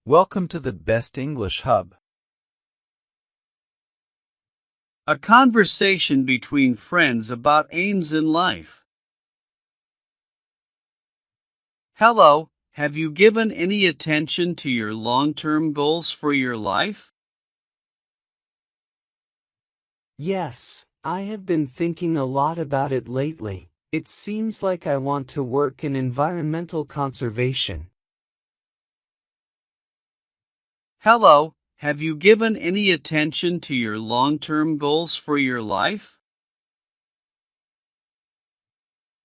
Welcome to the Best English Hub. A conversation between friends about aims in life. Hello, have you given any attention to your long-term goals for your life? Yes, I have been thinking a lot about it lately. It seems like I want to work in environmental conservation. Hello, have you given any attention to your long-term goals for your life?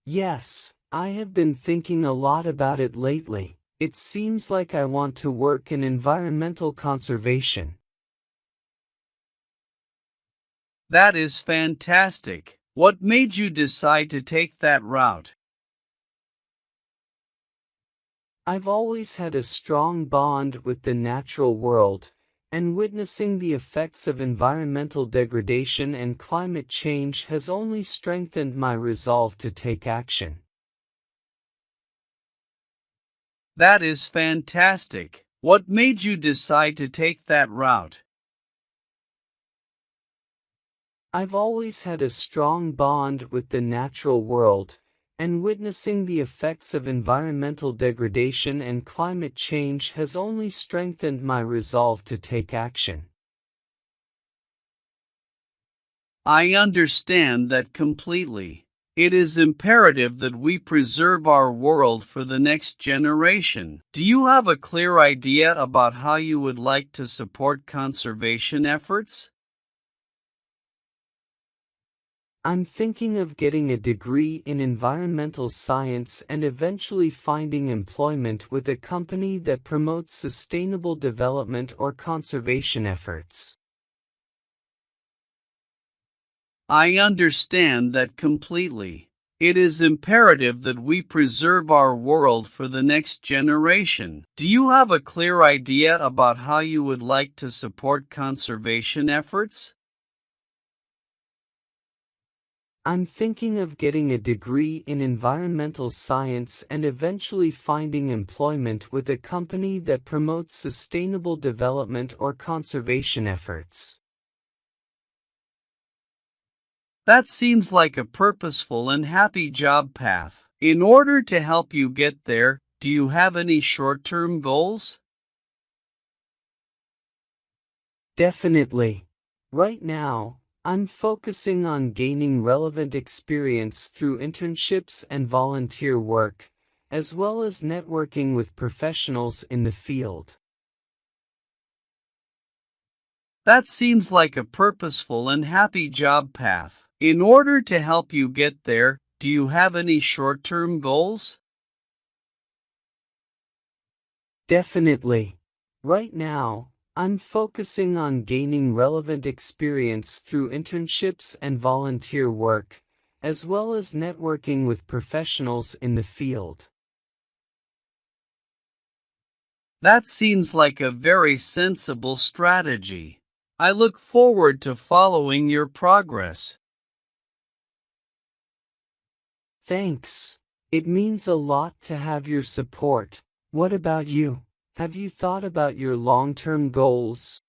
Yes, I have been thinking a lot about it lately. It seems like I want to work in environmental conservation. That is fantastic. What made you decide to take that route? I've always had a strong bond with the natural world, and witnessing the effects of environmental degradation and climate change has only strengthened my resolve to take action. That is fantastic. What made you decide to take that route? I've always had a strong bond with the natural world, and witnessing the effects of environmental degradation and climate change has only strengthened my resolve to take action. I understand that completely. It is imperative that we preserve our world for the next generation. Do you have a clear idea about how you would like to support conservation efforts? I'm thinking of getting a degree in environmental science and eventually finding employment with a company that promotes sustainable development or conservation efforts. I understand that completely. It is imperative that we preserve our world for the next generation. Do you have a clear idea about how you would like to support conservation efforts? I'm thinking of getting a degree in environmental science and eventually finding employment with a company that promotes sustainable development or conservation efforts. That seems like a purposeful and happy job path. In order to help you get there, do you have any short-term goals? Definitely. Right now, I'm focusing on gaining relevant experience through internships and volunteer work, as well as networking with professionals in the field. That seems like a purposeful and happy job path. In order to help you get there, do you have any short-term goals? Definitely. Right now, I'm focusing on gaining relevant experience through internships and volunteer work, as well as networking with professionals in the field. That seems like a very sensible strategy. I look forward to following your progress. Thanks. It means a lot to have your support. What about you? Have you thought about your long-term goals?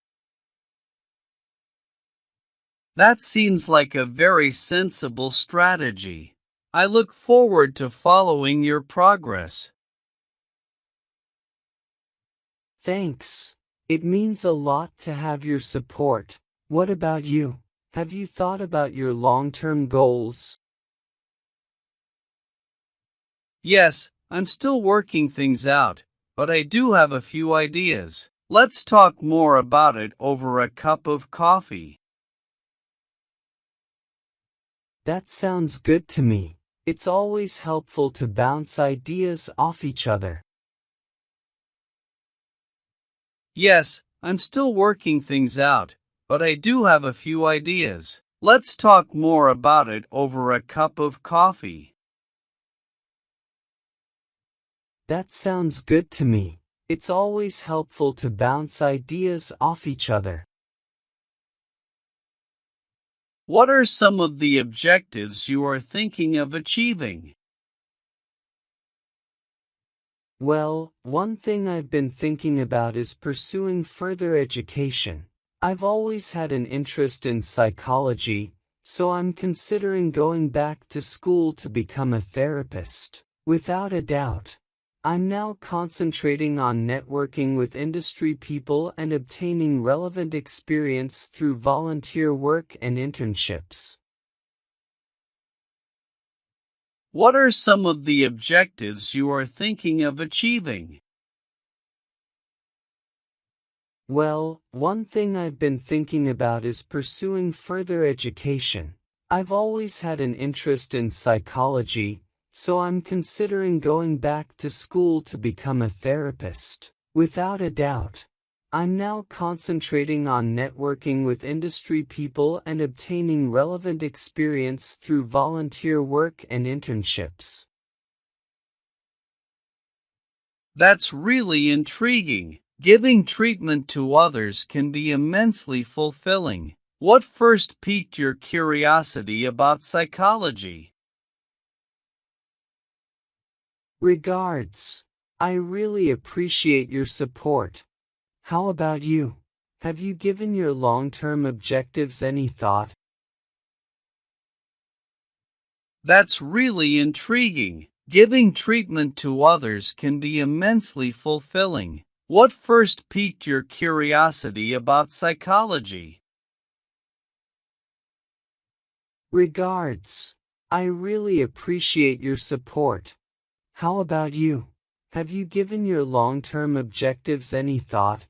That seems like a very sensible strategy. I look forward to following your progress. Thanks. It means a lot to have your support. What about you? Have you thought about your long-term goals? Yes, I'm still working things out, but I do have a few ideas. Let's talk more about it over a cup of coffee. That sounds good to me. It's always helpful to bounce ideas off each other. Yes, I'm still working things out, but I do have a few ideas. Let's talk more about it over a cup of coffee. That sounds good to me. It's always helpful to bounce ideas off each other. What are some of the objectives you are thinking of achieving? Well, one thing I've been thinking about is pursuing further education. I've always had an interest in psychology, so I'm considering going back to school to become a therapist. Without a doubt. I'm now concentrating on networking with industry people and obtaining relevant experience through volunteer work and internships. What are some of the objectives you are thinking of achieving? Well, one thing I've been thinking about is pursuing further education. I've always had an interest in psychology, so I'm considering going back to school to become a therapist. Without a doubt. I'm now concentrating on networking with industry people and obtaining relevant experience through volunteer work and internships. That's really intriguing. Giving treatment to others can be immensely fulfilling. What first piqued your curiosity about psychology? Regards. I really appreciate your support. How about you? Have you given your long-term objectives any thought? That's really intriguing. Giving treatment to others can be immensely fulfilling. What first piqued your curiosity about psychology? Regards. I really appreciate your support. How about you? Have you given your long-term objectives any thought?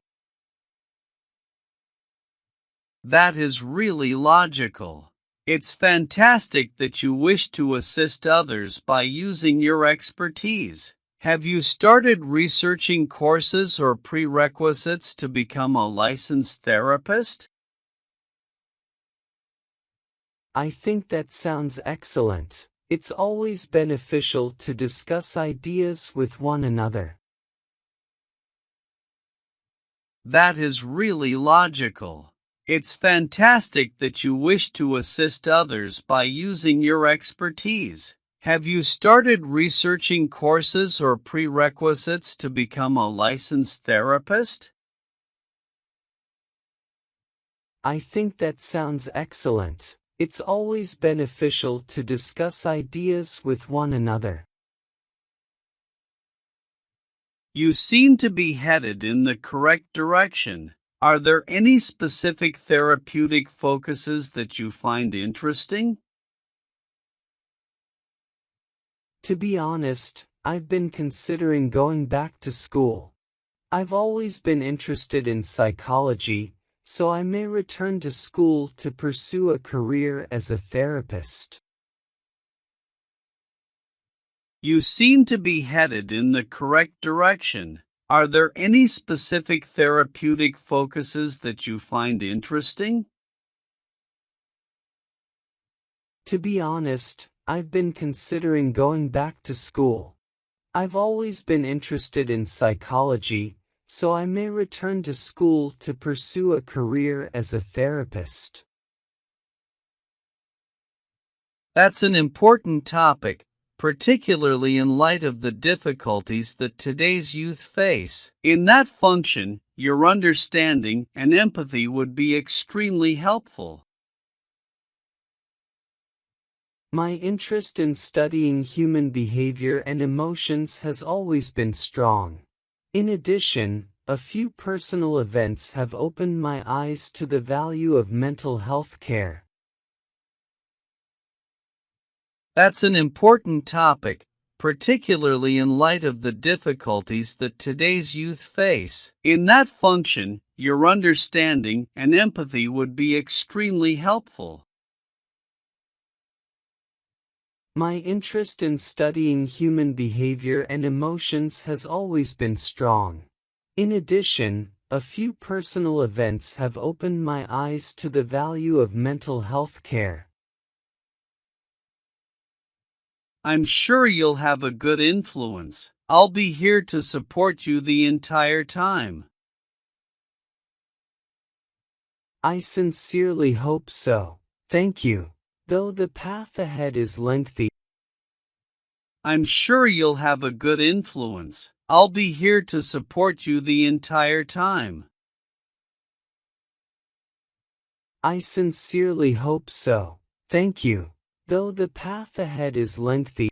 That is really logical. It's fantastic that you wish to assist others by using your expertise. Have you started researching courses or prerequisites to become a licensed therapist? I think that sounds excellent. It's always beneficial to discuss ideas with one another. That is really logical. It's fantastic that you wish to assist others by using your expertise. Have you started researching courses or prerequisites to become a licensed therapist? I think that sounds excellent. It's always beneficial to discuss ideas with one another. You seem to be headed in the correct direction. Are there any specific therapeutic focuses that you find interesting? To be honest, I've been considering going back to school. I've always been interested in psychology, so I may return to school to pursue a career as a therapist. You seem to be headed in the correct direction. Are there any specific therapeutic focuses that you find interesting? To be honest, I've been considering going back to school. I've always been interested in psychology, so I may return to school to pursue a career as a therapist. That's an important topic, particularly in light of the difficulties that today's youth face. In that function, your understanding and empathy would be extremely helpful. My interest in studying human behavior and emotions has always been strong. In addition, a few personal events have opened my eyes to the value of mental health care. That's an important topic, particularly in light of the difficulties that today's youth face. In that function, your understanding and empathy would be extremely helpful. My interest in studying human behavior and emotions has always been strong. In addition, a few personal events have opened my eyes to the value of mental health care. I'm sure you'll have a good influence. I'll be here to support you the entire time. I sincerely hope so. Thank you. Though the path ahead is lengthy, I'm sure you'll have a good influence. I'll be here to support you the entire time. I sincerely hope so. Thank you. Though the path ahead is lengthy,